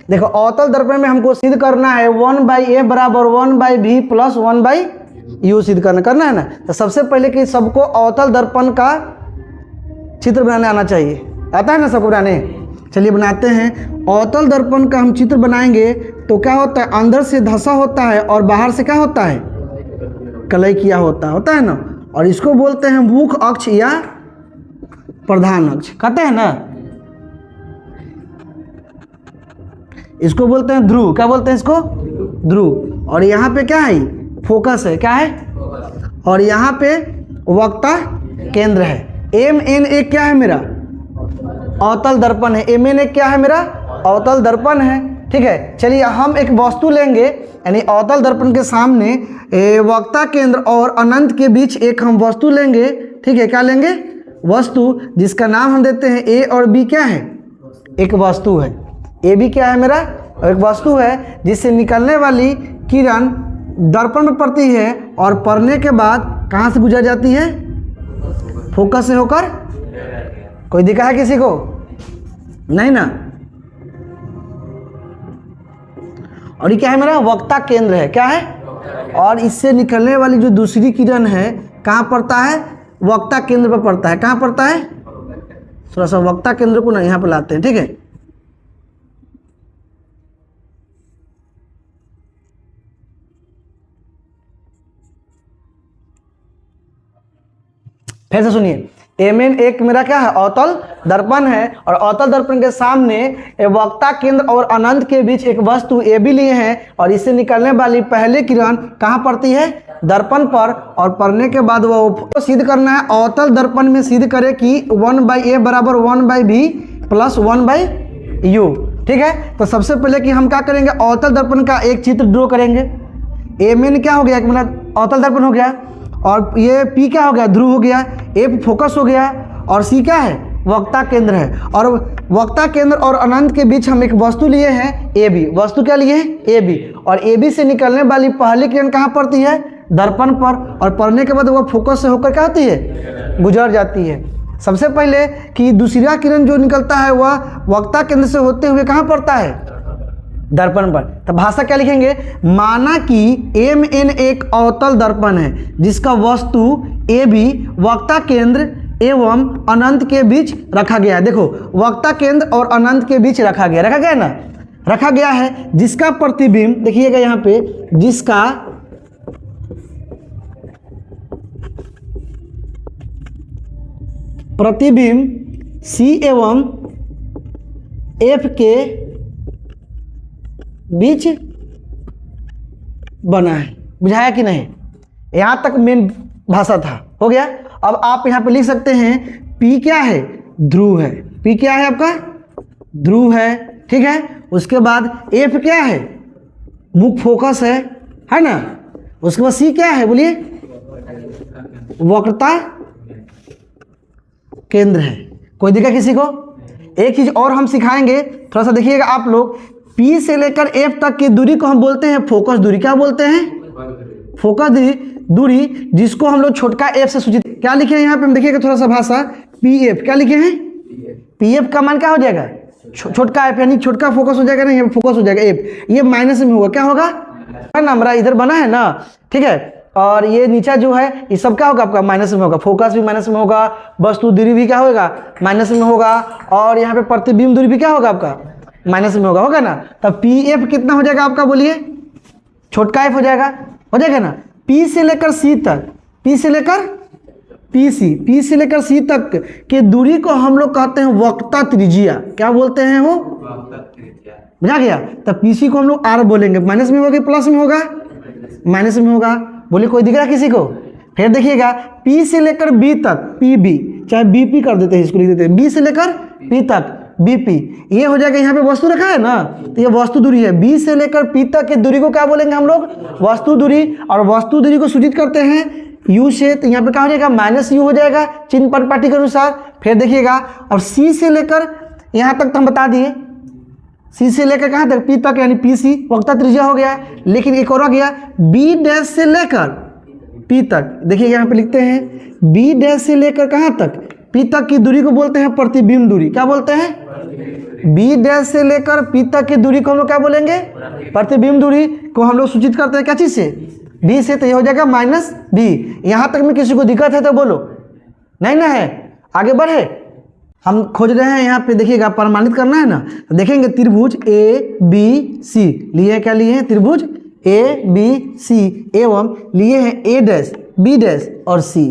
देखो अवतल दर्पण में हमको सिद्ध करना है 1/a बराबर 1/v प्लस 1/u सिद्ध करना है ना। तो सबसे पहले कि सबको अवतल दर्पण का चित्र बनाने आना चाहिए। आता है ना सबको बनाने? चलिए बनाते हैं। अवतल दर्पण का हम चित्र बनाएंगे तो क्या होता है, अंदर से धसा होता है और बाहर से क्या होता है, कलई किया होता है ना। और इसको बोलते हैं मुख्य अक्ष या प्रधान अक्ष, कहते हैं ना। इसको बोलते हैं ध्रुव। क्या बोलते हैं इसको? ध्रुव। और यहाँ पे क्या है, फोकस है। क्या है? और यहाँ पे वक्ता केंद्र है। MN क्या है मेरा? अवतल दर्पण है। MN क्या है मेरा? अवतल दर्पण है। ठीक है, चलिए हम एक वस्तु लेंगे, यानी अवतल दर्पण के सामने वक्ता केंद्र और अनंत के बीच एक हम वस्तु लेंगे। ठीक है, क्या लेंगे? वस्तु, जिसका नाम हम देते हैं A और B। क्या है? एक वस्तु है। AB क्या है मेरा? एक वस्तु है जिससे निकलने वाली किरण दर्पण में पड़ती है और पड़ने के बाद कहाँ से गुजर जाती है? फोकस से होकर। कोई दिखा है किसी को? नहीं ना। और ये क्या है मेरा? वक्ता केंद्र है। क्या है? और इससे निकलने वाली जो दूसरी किरण है कहाँ पड़ता है? वक्ता केंद्र पर पड़ता है। कहाँ पड़ता है? थोड़ा सा वक्ता केंद्र को ना यहाँ पर लाते हैं। ठीक है, फिर से सुनिए। MN एक मेरा क्या है? अवतल दर्पण है। और अवतल दर्पण के सामने वक्ता केंद्र और अनंत के बीच एक वस्तु AB लिए हैं और इससे निकलने वाली पहली किरण कहाँ पड़ती है? दर्पण पर। और पड़ने के बाद वो सिद्ध करना है। अवतल दर्पण में सिद्ध करे कि 1/a बराबर 1/v प्लस 1/u। ठीक है, तो सबसे पहले कि हम क्या करेंगे, अवतल दर्पण का एक चित्र ड्रॉ करेंगे। MN क्या हो गया? मतलब अवतल दर्पण हो गया। और ये P क्या हो गया? ध्रुव हो गया। A फोकस हो गया। और C क्या है? वक्ता केंद्र है। और वक्ता केंद्र और अनंत के बीच हम एक वस्तु लिए हैं AB। वस्तु क्या लिए हैं? AB। और AB से निकलने वाली पहली किरण कहाँ पड़ती है? दर्पण पर। और पड़ने के बाद वो फोकस से होकर क्या होती है? गुजर जाती है। सबसे पहले कि दूसरा किरण जो निकलता है वह वक्ता केंद्र से होते हुए कहाँ पड़ता है? दर्पण पर। तो भाषा क्या लिखेंगे? माना कि MN एक अवतल दर्पण है जिसका वस्तु AB वक्ता केंद्र एवं अनंत के बीच रखा गया है। देखो, वक्ता केंद्र और अनंत के बीच रखा गया ना, रखा गया है। जिसका प्रतिबिंब देखिएगा यहाँ पे, जिसका प्रतिबिंब C एवं F के बीच बना है। बुझाया कि नहीं? यहां तक मेन भाषा था। हो गया। अब आप यहां पे लिख सकते हैं P क्या है? ध्रुव है। P क्या है आपका? ध्रुव है। ठीक है, उसके बाद F क्या है? मुख्य फोकस है ना। उसके बाद C क्या है? बोलिए। वक्रता केंद्र है। कोई दिक्कत किसी को? एक चीज और हम सिखाएंगे, थोड़ा सा देखिएगा आप लोग। P से लेकर F तक की दूरी को हम बोलते हैं फोकस दूरी। क्या बोलते हैं? फोकस दूरी, जिसको हम लोग छोटका f से सूचित। क्या लिखे हैं यहाँ पे? हम देखिएगा थोड़ा सा भाषा। PF क्या लिखे हैं? PF का मान क्या हो जाएगा? छोटका f, यानी छोटका फोकस हो जाएगा ना, ये फोकस हो जाएगा F। ये माइनस में होगा। क्या होगा ना, हमारा इधर बना है ना। ठीक है, और ये नीचा जो है ये सब क्या होगा आपका? माइनस में होगा। फोकस भी माइनस में होगा, वस्तु दूरी भी क्या होगा? माइनस में होगा। और यहाँ पे प्रतिबिंब दूरी भी क्या होगा आपका? माइनस में होगा ना। तब PF कितना हो जाएगा आपका? बोलिए। छोटका f हो जाएगा ना। P से लेकर C तक, P से लेकर C तक के दूरी को हम लोग कहते हैं वक्ता त्रिज्या। क्या बोलते हैं वो? बुझा गया। तब PC को हम लोग R बोलेंगे। माइनस में होगा प्लस में होगा? माइनस में होगा। बोलिए, कोई दिख रहा है किसी को? फिर देखिएगा P से लेकर B तक, PB, चाहे BP कर देते हैं, इसको लिख देते हैं। B से लेकर P तक BP, ये हो जाएगा। यहाँ पे वस्तु रखा है ना, तो ये वस्तु दूरी है। B से लेकर P तक की दूरी को क्या बोलेंगे हम लोग? वस्तु दूरी। और वस्तु दूरी को सूचित करते हैं U से। तो यहाँ पे क्या हो जाएगा? -U हो जाएगा चिन्ह परिपाटी के अनुसार। फिर देखिएगा, और C से लेकर यहाँ तक तो हम बता दिए। C से लेकर कहाँ तक? P तक, यानी PC वक्ता त्रिज्या हो गया। लेकिन एक और आ गया B' से लेकर P तक। देखिए यहाँ पे लिखते हैं B' से लेकर कहाँ तक? P तक की दूरी को बोलते हैं प्रतिबिंब दूरी। क्या बोलते हैं? बी डैश से लेकर पी तक की दूरी को हम लोग क्या बोलेंगे? प्रतिबिंब दूरी को हम लोग सूचित करते हैं क्या चीज से? बी से। तो ये हो जाएगा माइनस बी। यहाँ तक में किसी को दिक्कत है तो बोलो, नहीं ना है? आगे बढ़े, हम खोज रहे हैं यहाँ पे, देखिएगा प्रमाणित करना है ना। तो देखेंगे त्रिभुज ए बी सी लिए, क्या लिए हैं? त्रिभुज ए बी सी एवं लिए हैं ए डैश बी डैश और सी।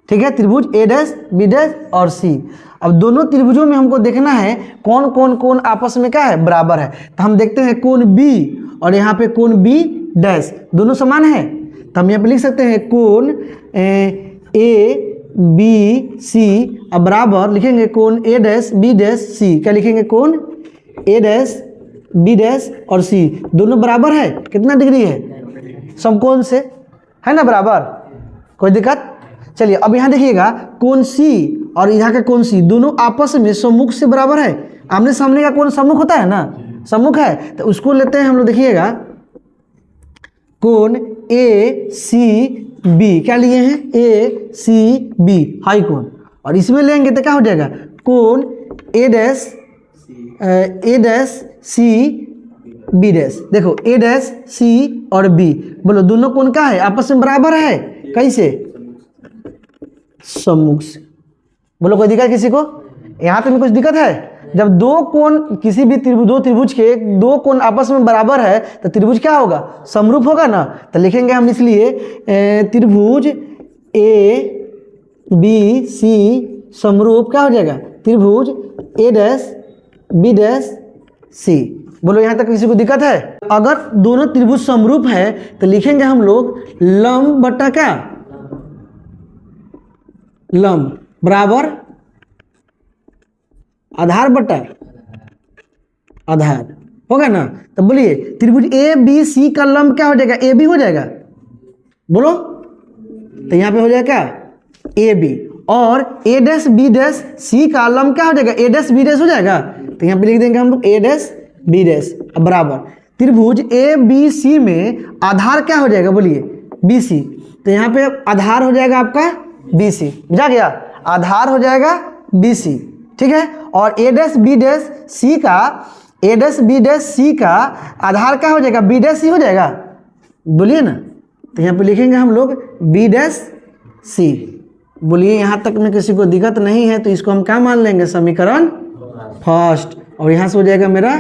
ठीक है, त्रिभुज ए डैश बी डैश और सी। अब दोनों त्रिभुजों में हमको देखना है कौन कौन कोण आपस में क्या है? बराबर है। तो हम देखते हैं कोण बी और यहाँ पे कोण बी डैश दोनों समान है। तो हम यहाँ पे लिख सकते हैं कोण ए बी सी अब बराबर लिखेंगे कोण ए डैश बी डैश सी। क्या लिखेंगे? कोण ए डैश बी डैश और सी दोनों बराबर है। कितना डिग्री है? समकोण से है ना बराबर, कोई दिक्कत? चलिए अब यहाँ देखिएगा कोण सी और यहाँ का कोण सी दोनों आपस में सम्मुख से बराबर है। आमने सामने का कोण सम्मुख होता है ना, सम्मुख है, तो उसको लेते हैं हम लोग। देखिएगा कोण ए सी बी, क्या लिए हैं? ए सी बी हाई कोण, और इसमें लेंगे तो क्या हो जाएगा? कोण A dash C B dash. देखो ए डैश सी और बी, बोलो दोनों कोण क्या है? आपस में बराबर है। कैसे? सम्मुख से। बोलो कोई दिक्कत किसी को? यहाँ पे कुछ दिक्कत है? जब दो कोण किसी भी दो त्रिभुज के दो कोण आपस में बराबर है तो त्रिभुज क्या होगा? समरूप होगा ना। तो लिखेंगे हम इसलिए त्रिभुज ए बी सी समरूप क्या हो जाएगा? त्रिभुज ए डैश बी डैश सी। बोलो यहाँ तक किसी को दिक्कत है? अगर दोनों त्रिभुज समरूप है तो लिखेंगे हम लोग लंब बटा क्या? लंब बराबर आधार बटा आधार, होगा ना। तो बोलिए त्रिभुज ए बी सी का लंब क्या हो जाएगा? ए बी हो जाएगा। बोलो, तो यहाँ पे हो जाएगा क्या? A B. और A dash B dash C का लंब क्या हो जाएगा? ए डैश बी डैश हो जाएगा। तो यहाँ पे लिख देंगे हम लोग ए डैश बी डैश बराबर त्रिभुज ए बी सी में आधार क्या हो जाएगा? बोलिए बी सी। तो यहाँ पे आधार हो जाएगा आपका बी सी, बुझा गया? आधार हो जाएगा बी सी, ठीक है। और A dash B dash C का, ए डैश बी डैश सी का आधार क्या हो जाएगा? बी डैश सी हो जाएगा, बोलिए ना। तो यहाँ पे लिखेंगे हम लोग बी डैश सी। बोलिए यहाँ तक में किसी को दिक्कत नहीं है तो इसको हम क्या मान लेंगे? समीकरण फर्स्ट। और यहाँ से हो जाएगा मेरा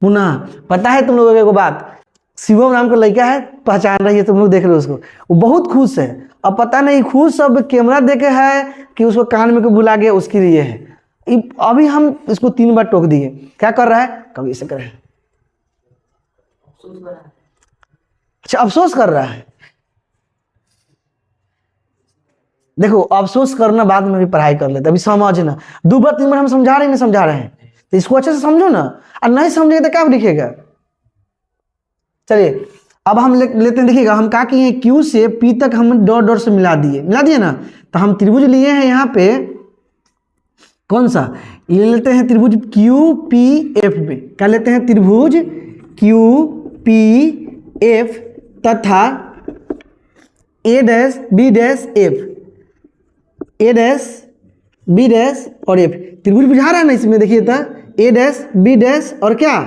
पुनः। पता है तुम लोगों को बात, शिवम नाम का लड़का है, पहचान रही है तुम लोग, देख रहे हो उसको, वो बहुत खुश है। अब पता नहीं खुश सब कैमरा देखे है कि उसको कान में को बुला गया, उसके लिए है। अभी हम इसको 3 बार टोक दिए, क्या कर रहा है? कभी ऐसे कर रहा है, अच्छा अफसोस कर रहा है। देखो अफसोस करना बाद में भी पढ़ाई कर लेते, अभी समझना। 2 बार 3 बार हम समझा रहे हैं, नहीं समझा रहे हैं, तो इसको अच्छे से समझो ना। और नहीं समझेंगे तो क्या लिखेगा? चलिए अब हम लेते हैं, देखिएगा हम क्या किए, क्यू से पी तक हम डॉट डॉट से मिला दिए ना। तो हम त्रिभुज लिए हैं यहाँ पे, कौन सा ले लेते हैं? त्रिभुज क्यू पी एफ में। क्या लेते हैं? त्रिभुज क्यू पी एफ तथा ए डैश बी डैश एफ, ए डैश बी डैश और एफ। त्रिभुज बुझा रहा है ना इसमें, देखिए तो ए डैश बी डैश और क्या?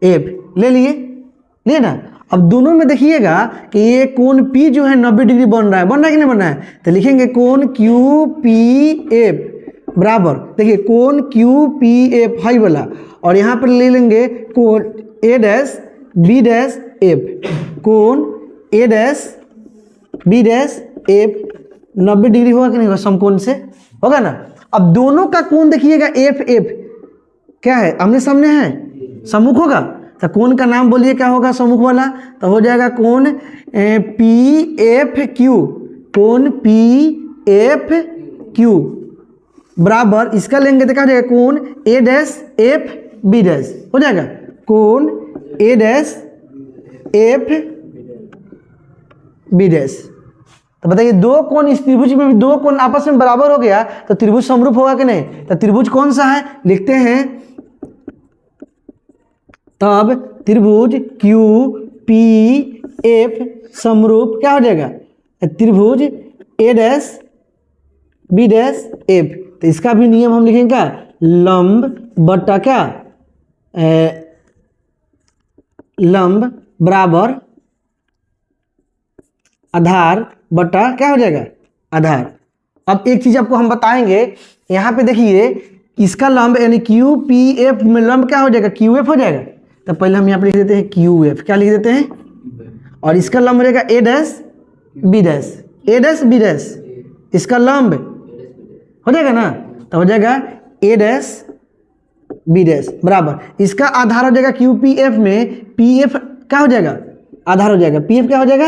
एफ ले लिए ना। अब दोनों में देखिएगा कि ये कोण P जो है 90 डिग्री बन रहा है कि नहीं बन रहा है? तो लिखेंगे कोण क्यू पी एफ बराबर, देखिए कोण क्यू पी एफ हाई वाला, और यहाँ पर ले लेंगे कोण A dash B dash F, कोण A dash B dash F 90 degree होगा कि नहीं होगा? समकोण से होगा ना। अब दोनों का कोण देखिएगा एफ एफ क्या है? आमने सामने है, सम्मुख होगा। तो कोण का नाम बोलिए क्या होगा सम्मुख वाला? तो हो जाएगा कोण पी एफ क्यू, कोण पी एफ क्यू बराबर, इसका लेंगे तो क्या हो जाएगा? कोण A dash F B dash हो जाएगा, कोण A dash F B dash. तो बताइए दो कोण, इस त्रिभुज में भी 2 कोण आपस में बराबर हो गया तो त्रिभुज समरूप होगा कि नहीं? तो त्रिभुज कौन सा है? लिखते हैं तब त्रिभुज क्यू पी एफ समरूप क्या हो जाएगा? त्रिभुज ए डैश बी डैश एफ। तो इसका भी नियम हम लिखेंगे क्या? लंब बटा क्या? लंब बराबर आधार बटा क्या हो जाएगा, आधार। अब एक चीज आपको हम बताएंगे, यहाँ पे देखिए इसका लंब यानी क्यू पी एफ में लंब क्या हो जाएगा, क्यू एफ हो जाएगा। तो पहले हम यहाँ पे लिख देते हैं क्यू एफ, क्या लिख देते हैं, और इसका लंब हो जाएगा ए डैश बी डैश, ए डैश बी डैश, इसका लंब हो जाएगा ना, तो हो जाएगा ए डैश बी डैश बराबर इसका आधार हो जाएगा क्यू पी एफ में, पी एफ क्या हो जाएगा, आधार हो जाएगा, पी एफ क्या हो जाएगा,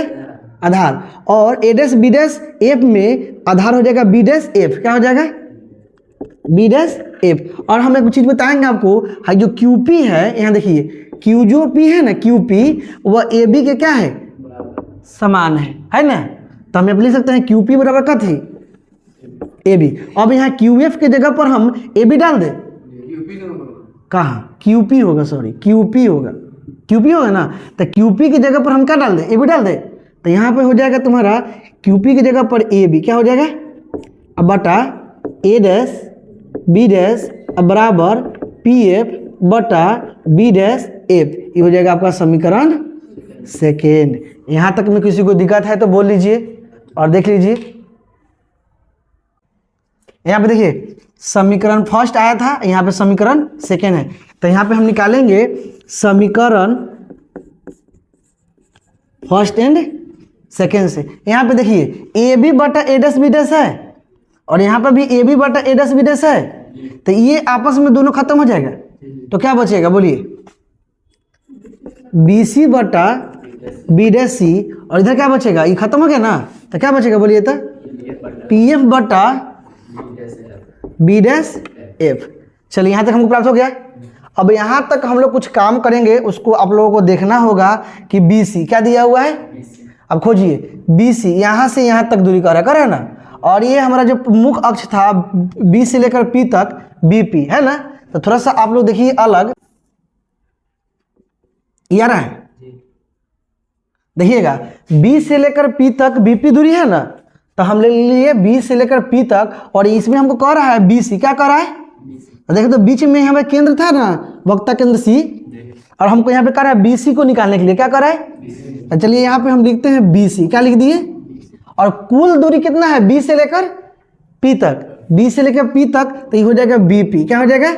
आधार, और A dash B dash F में आधार हो जाएगा बी डैश एफ, क्या हो जाएगा, बी डैश एफ। और हम एक चीज बताएंगे आपको, हाँ जो क्यू पी है, यहाँ देखिए क्यू जो पी है ना, क्यू पी वह ए बी के क्या है, समान है ना। तो हम लिख सकते हैं क्यू पी बराबर क्या थी, ए बी। अब यहाँ क्यू एफ के जगह पर हम ए बी डाल दें, कहाँ क्यू पी होगा, सॉरी क्यू पी होगा, क्यू पी होगा ना, तो क्यू पी की जगह पर हम क्या डाल दें, ए बी डाल दें। तो यहाँ पे हो जाएगा तुम्हारा क्यू पी की जगह पर ए बी क्या हो जाएगा, अब बटा ए डैश बी डैश बराबर पी एफ बटा बी डैश एफ, ये हो जाएगा आपका समीकरण सेकेंड। यहाँ तक में किसी को दिक्कत है तो बोल लीजिए और देख लीजिए। यहाँ पे देखिए समीकरण फर्स्ट आया था, यहाँ पे समीकरण सेकेंड है, तो यहाँ पे हम निकालेंगे समीकरण फर्स्ट एंड सेकेंड से। यहाँ पे देखिए ए बी बटा ए डैश बी डैश है, और यहाँ पर भी ए बी बटा ए डैश बी डैश है, तो ये आपस में दोनों खत्म हो जाएगा, तो क्या बचेगा बोलिए, बी सी बटा बी डैश सी, और इधर क्या बचेगा, ये खत्म हो गया ना, तो क्या बचेगा बोलिए, तो पी एफ बटा बी डैश एफ। चलिए यहाँ तक हमको प्राप्त हो गया। अब यहाँ तक हम लोग कुछ काम करेंगे, उसको आप लोगों को देखना होगा कि बी सी क्या दिया हुआ है, अब खोजिए बी सी, यहाँ से यहाँ तक दूरी कर है ना, और ये हमारा जो मुख्य अक्ष था बी से लेकर पी तक बी पी है ना। तो थोड़ा सा आप लोग देखिए अलग ये आ रहा है, देखिएगा बी से लेकर पी तक बी पी दूरी है ना, तो हम ले लिए बी से लेकर पी तक, और इसमें हमको कह रहा है बी सी, क्या कह रहा है, तो देखो तो बीच में हमें केंद्र था ना, वक्ता केंद्र सी, और हमको यहाँ पे कह रहा है बी सी को निकालने के लिए क्या कर रहा है। तो चलिए यहाँ पे हम लिखते हैं बी सी, क्या लिख दिए, और कुल दूरी कितना है बी से लेकर पी तक, बी से लेकर पी तक, तो ये हो जाएगा बी पी, क्या हो जाएगा,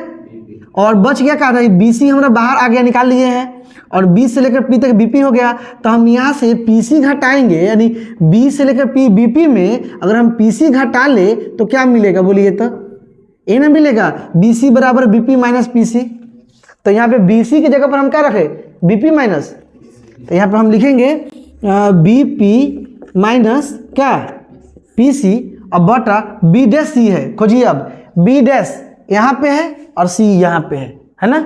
और बच गया क्या था, बी सी हमारा बाहर आ गया, निकाल लिए हैं, और बी से लेकर पी तक बीपी हो गया। तो हम यहाँ से पीसी घटाएंगे, यानी बी से लेकर पी बीपी में अगर हम पीसी घटा ले तो क्या मिलेगा बोलिए, तो ए ना मिलेगा, बीसी बराबर बीपी माइनस पीसी। तो यहाँ पे बीसी की जगह पर हम क्या रखें, बीपी माइनस, तो यहाँ पर हम लिखेंगे बीपी माइनस क्या पीसी, अब बटा बी डैश सी है, खोजिए अब बी डैश यहाँ पे है और सी यहाँ पे है ना,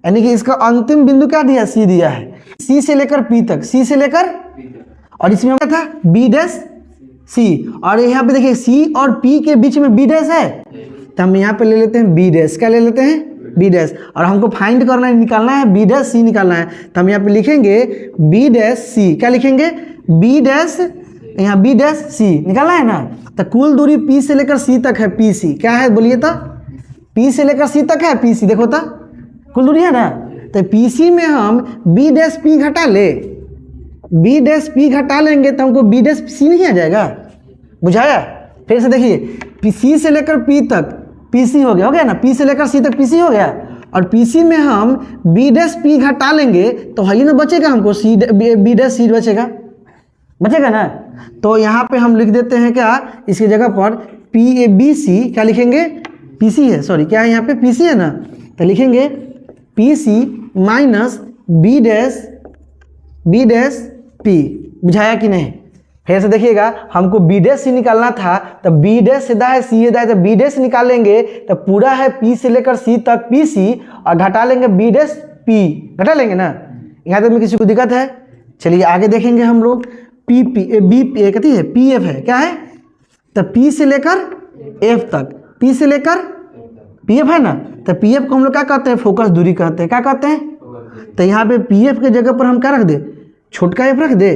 यानी कि इसका अंतिम बिंदु क्या दिया, सी दिया है, सी से लेकर पी तक, सी से लेकर, और इसमें क्या था बी डैश सी, और यहाँ पे देखिए सी और पी के बीच में बी डैश है, तो हम यहाँ पे ले लेते हैं बी डैश, क्या ले लेते हैं बी डैश, और हमको फाइंड करना है, निकालना है बी डैश सी निकालना है, तो हम यहाँ पे लिखेंगे बी डैश सी, क्या लिखेंगे बी डैश, यहाँ बी डैश सी निकालना है ना। तो कुल दूरी पी से लेकर सी तक है, पी सी क्या है बोलिए, तो पी से लेकर सी तक है पी सी, देखो तो कुल दूरी है ना। तो पी सी में हम बी डैश पी घटा ले, बी डैश पी घटा लेंगे तो हमको बी डैश सी नहीं आ जाएगा, बुझाया। फिर से देखिए सी से लेकर पी तक पी सी हो गया ना, पी से लेकर सी तक पी सी हो गया, और पी सी में हम बी डैश पी घटा लेंगे तो वही ना बचेगा हमको, सी बी डैश सी बचेगा ना। तो यहाँ पे हम लिख देते हैं क्या, इसकी जगह पर पी ए बी सी क्या लिखेंगे, पी सी है, सॉरी क्या है यहाँ पे पी सी है ना, तो लिखेंगे P C minus B dash P, बुझाया कि नहीं। फिर से देखिएगा हमको बी डैश सी निकालना था, तो बी डैश सीधा है सी सीधा है, तो बी डैश निकालेंगे तो पूरा है पी से लेकर सी तक पी सी, और घटा लेंगे बी डैश पी, घटा लेंगे ना। यहाँ तक में किसी को दिक्कत है, चलिए आगे देखेंगे हम लोग पी पी बी कहती है पी एफ है, क्या है, तो पी से लेकर एफ तक, पी से लेकर पी एफ है ना, तो पी एफ को हम लोग क्या कहते हैं, फोकस दूरी कहते हैं, क्या कहते हैं। तो यहाँ पे पी एफ के जगह पर हम क्या रख दे, छोटका एफ रख दे,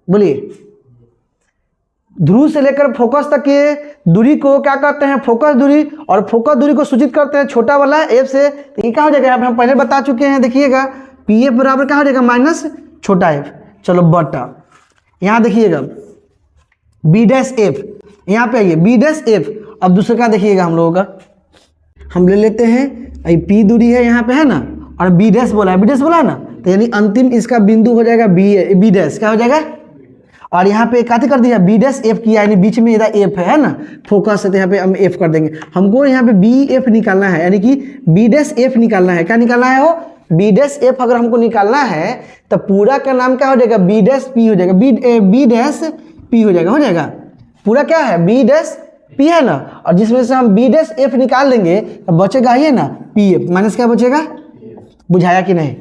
बोलिए ध्रुव से लेकर फोकस तक के दूरी को क्या कहते हैं, फोकस दूरी, और फोकस दूरी को सूचित करते हैं छोटा वाला एफ से। तो ये क्या हो जाएगा, यहाँ पे हम पहले बता चुके हैं, देखिएगा पी एफ बराबर क्या हो जाएगा, माइनस छोटा एफ। चलो बटा, यहाँ देखिएगा बी डैश एफ, यहाँ पे आइए बी डैश एफ। अब दूसरे का देखिएगा हम लोगों का, हम ले लेते हैं पी दूरी है यहाँ पे है ना, और बी डैश बोला है, बी डैश बोला है ना, तो यानी अंतिम इसका बिंदु हो जाएगा बी डैश, क्या हो जाएगा, और यहाँ पे काटी कर दिया बी डैश एफ किया, यानी बीच में इधर एफ है ना, फोकस है, तो यहाँ पे हम एफ कर देंगे। हमको यहाँ पे बी एफ निकालना है, यानी कि बी डैश एफ निकालना है। क्या निकालना है वो, बी डैश एफ अगर हमको निकालना है तो पूरा का नाम क्या हो जाएगा, बी डैश पी हो जाएगा, बी डैश पी हो जाएगा, पूरा क्या है, बी डैश पी है ना, और जिसमें से हम बी डैश एफ निकाल देंगे तो बचेगा ये ना पी एफ, माइनस क्या बचेगा, बुझाया कि नहीं।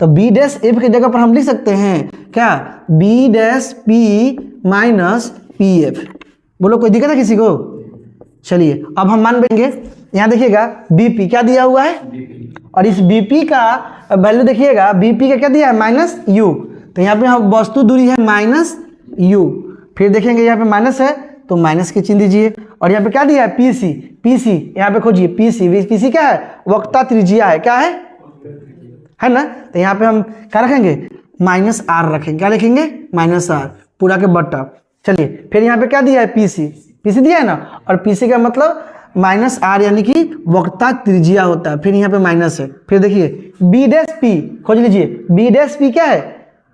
तो बी डैश एफ की जगह पर हम लिख सकते हैं क्या, B dash P minus P F. बोलो कोई दिक्कत है किसी को। चलिए अब हम मान लेंगे, यहाँ देखिएगा बीपी क्या दिया हुआ है, और इस बीपी का वैल्यू देखिएगा, बीपी का क्या दिया है, माइनस यू। तो यहाँ पे हम वस्तु दूरी है माइनस यू, फिर देखेंगे यहाँ पे माइनस है तो माइनस की चिन्ह दीजिए, और यहाँ पे क्या दिया है, पीसी, पीसी यहाँ पे खोजिए, पीसी, पीसी क्या है, वक्ता त्रिज्या है, क्या है ना। तो यहाँ पे हम क्या रखेंगे, माइनस आर रखेंगे, क्या लिखेंगे, माइनस आर, पूरा के बट्टा। चलिए फिर यहाँ पे क्या दिया है, पीसी, पीसी दिया है ना, और पीसी का मतलब माइनस आर यानी कि वक्ता त्रिज्या होता है, फिर यहाँ पे माइनस है। फिर देखिए बी डैश पी खोज लीजिए, बी डैश पी क्या है,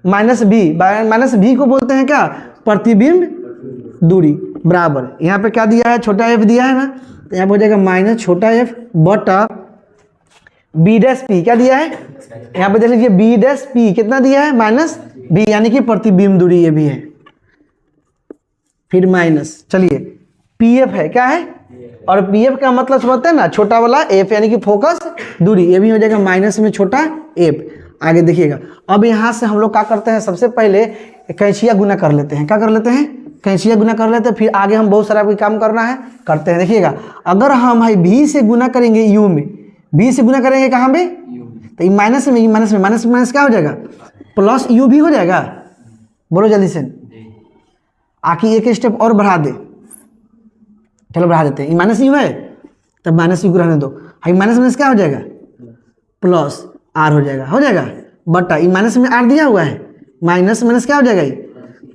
माइनस बी, माइनस बी को बोलते हैं क्या, प्रतिबिंब दूरी, बराबर यहाँ पे क्या दिया है, छोटा एफ दिया है ना, तो यहाँ पे हो जाएगा माइनस छोटा एफ बटा बी डैश पी, क्या दिया है, यहाँ पे देख लीजिए बी डैश पी कितना दिया है, माइनस बी, यानी कि प्रतिबिंब दूरी ये भी है, फिर माइनस। चलिए पी एफ है, क्या है, और पी एफ का मतलब समझते हैं ना, छोटा वाला एफ यानी कि फोकस दूरी, ये भी हो जाएगा माइनस में छोटा एफ। आगे देखिएगा, अब यहाँ से हम लोग क्या करते हैं, सबसे पहले कैंचिया गुना कर लेते हैं, क्या कर लेते हैं, कैंचिया गुना कर लेते हैं, फिर आगे हम बहुत सारा कोई काम करना है करते हैं। देखिएगा अगर हम भाई भी से गुना करेंगे यू में, बी से गुना करेंगे कहाँ पे, तो माइनस में, माइनस में माइनस क्या हो जाएगा, प्लस यू भी हो जाएगा। बोलो जल्दी से, आखिर एक स्टेप और बढ़ा दे, चलो बढ़ा देते हैं, माइनस यू है तब माइनस यू को रहने दो, हाई माइनस माइनस क्या हो जाएगा, प्लस आर हो जाएगा, बटा ई माइनस में आर दिया हुआ है, माइनस माइनस क्या हो जाएगा,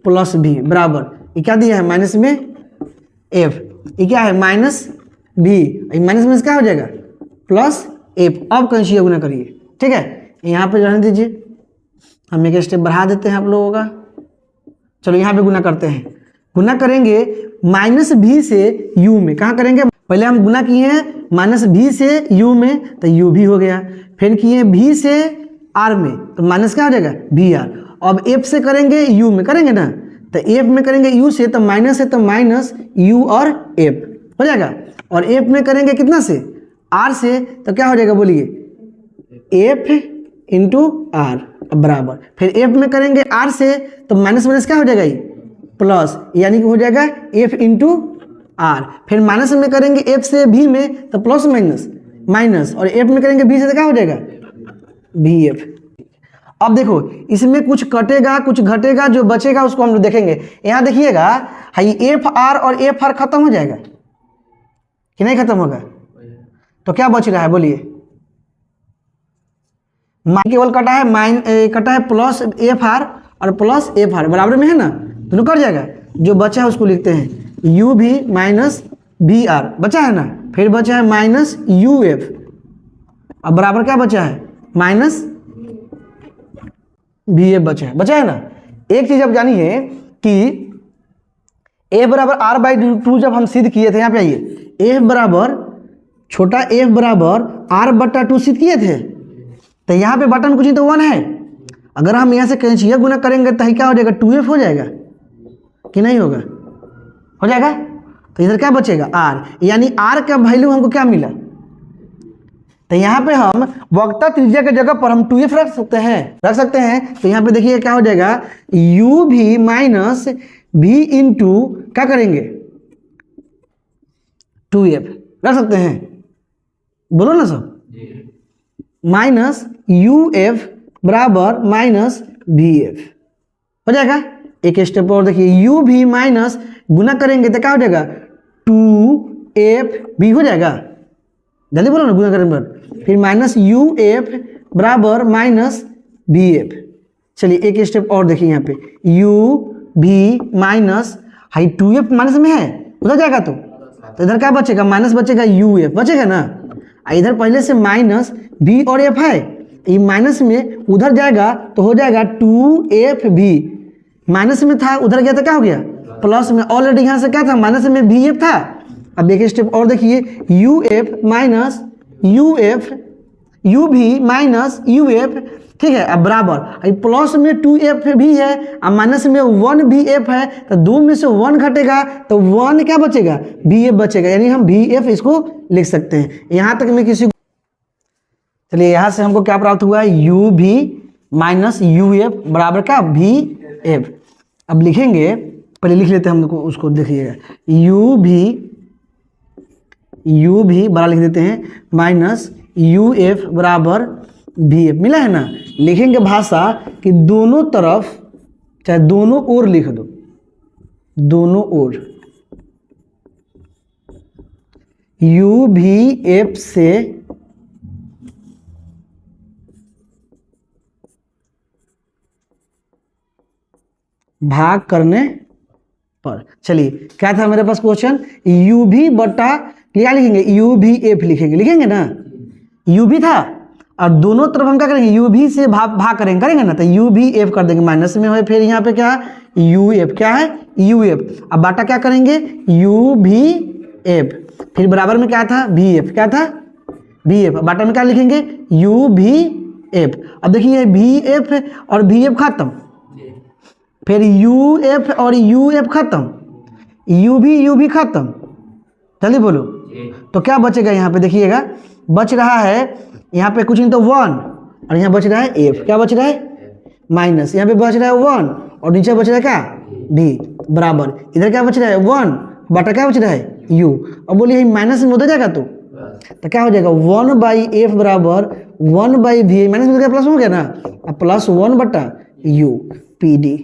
प्लस भी, बराबर ये क्या दिया है, माइनस में एफ, ये क्या है माइनस भी, माइनस माइनस क्या हो जाएगा, प्लस एफ। अब कैंचिया गुना करिए, ठीक है, यहाँ पे रहने दीजिए, हम एक स्टेप बढ़ा देते हैं आप लोगों का। चलो यहाँ पे गुना करते हैं, गुना करेंगे माइनस भी से यू में, कहाँ करेंगे, पहले हम गुना किए हैं माइनस भी से यू में, तो यू भी हो गया, फिर किए भी से आर में, तो माइनस क्या हो जाएगा, भी आर। अब एफ से करेंगे यू में, करेंगे ना, तो एफ में करेंगे यू से, तो माइनस है तो माइनस यू और एफ हो जाएगा, और एफ में करेंगे कितना से, आर से, तो क्या हो जाएगा बोलिए, एफ इंटू आर बराबर, फिर एफ में करेंगे आर से, तो माइनस माइनस क्या हो जाएगा, प्लस, यानी कि हो जाएगा एफ इंटू आर, फिर माइनस में करेंगे एफ से भी में, तो प्लस माइनस माइनस, और एफ में करेंगे बी से, तो क्या हो जाएगा, भी एफ। अब देखो इसमें कुछ कटेगा कुछ घटेगा, जो बचेगा उसको हम लोग देखेंगे। यहाँ देखिएगा हाई एफ आर और एफ आर खत्म हो जाएगा कि नहीं खत्म होगा, तो क्या बच रहा है बोलिए, केवल कटा है प्लस एफ आर और प्लस एफ आर बराबर में है ना, दोनों कट जाएगा, जो बचा है उसको लिखते हैं यू भी माइनस बी आर, बचा है ना, फिर बचा है माइनस यू एफ, अब बराबर क्या बचा है, माइनस बी एफ बचा है ना। एक चीज अब जानिए कि एफ बराबर आर बाई टू जब हम सिद्ध किए थे, यहाँ पे आइए, एफ बराबर छोटा एफ बराबर आर बट्टा टू सिद्ध किए थे, तो यहाँ पे बटन कुछ नहीं तो 1 है, अगर हम यहाँ से कैंचिया गुना करेंगे तो क्या हो जाएगा, 2f हो जाएगा कि नहीं होगा, हो जाएगा, तो इधर क्या बचेगा, आर, यानी आर का वैल्यू हमको क्या मिला, तो यहाँ पे हम वक्ता त्रिज्या के जगह पर हम 2f रख सकते हैं, तो यहाँ पे देखिए क्या हो जाएगा, u भी माइनस भी इंटू क्या करेंगे 2f रख सकते हैं, बोलो ना सब, माइनस यू एफ बराबर माइनस बी एफ हो जाएगा, एक स्टेप और देखिए, यू भी माइनस गुना करेंगे तो क्या हो जाएगा 2FB हो जाएगा, जल्दी बोलो ना, गुना करेंगे पर फिर माइनस UF बराबर माइनस BF। चलिए एक स्टेप और देखिए यहाँ पे UB minus, high 2F minus में है, उधर जाएगा तो इधर क्या बचेगा, माइनस बचेगा UF बचेगा ना, इधर पहले से माइनस B और F है, ये माइनस में उधर जाएगा तो हो जाएगा 2FB, माइनस में था उधर गया तो क्या हो गया प्लस में, ऑलरेडी यहाँ से क्या था माइनस में BF था। अब देखिए स्टेप और देखिए, UF minus UF, UB minus UF, ठीक है, अब बराबर प्लस में 2F भी है और माइनस में 1BF है, तो 2 में से 1 घटेगा तो 1 क्या बचेगा BF बचेगा, यानी हम BF इसको लिख सकते हैं। यहाँ तक में किसी, चलिए यहाँ से हमको क्या प्राप्त हुआ है, UB माइनस UF बराबर क्या BF। अब लिखेंगे, पहले लिख लेते हैं हम लोग उसको, देखिएगा UB बड़ा लिख देते हैं माइनस UF बराबर BF, मिला है ना। लिखेंगे भाषा कि दोनों तरफ, चाहे दोनों ओर लिख दो, दोनों ओर UBF से भाग करने पर। चलिए क्या था मेरे पास क्वेश्चन, UB बटा क्या लिखेंगे, UBF लिखेंगे ना, UB था और दोनों तरफ हम क्या करेंगे UB से भाग करेंगे ना, तो UBF कर देंगे, माइनस में है, फिर यहाँ पे क्या UF, क्या है UF, अब बाटा क्या करेंगे UBF, फिर बराबर में क्या था BF, क्या था BF, बाटा में क्या लिखेंगे UBF। अब देखिए BF और BF खत्म, फिर UF और UF खत्म, UB खत्म, जल्दी बोलो, तो क्या बचेगा यहाँ पे देखिएगा, बच रहा है यहाँ पे कुछ नहीं तो 1 और यहाँ बच रहा है F, क्या बच रहा है माइनस, यहाँ पे बच रहा है 1 और नीचे बच रहा है क्या B बराबर, इधर क्या बच रहा है 1 बटा क्या बच रहा है U। अब बोलिए माइनस में उधर जाएगा तो क्या हो जाएगा 1/F बराबर 1/V, माइनस में प्लस हो गया ना, अब +1 बटा U PD।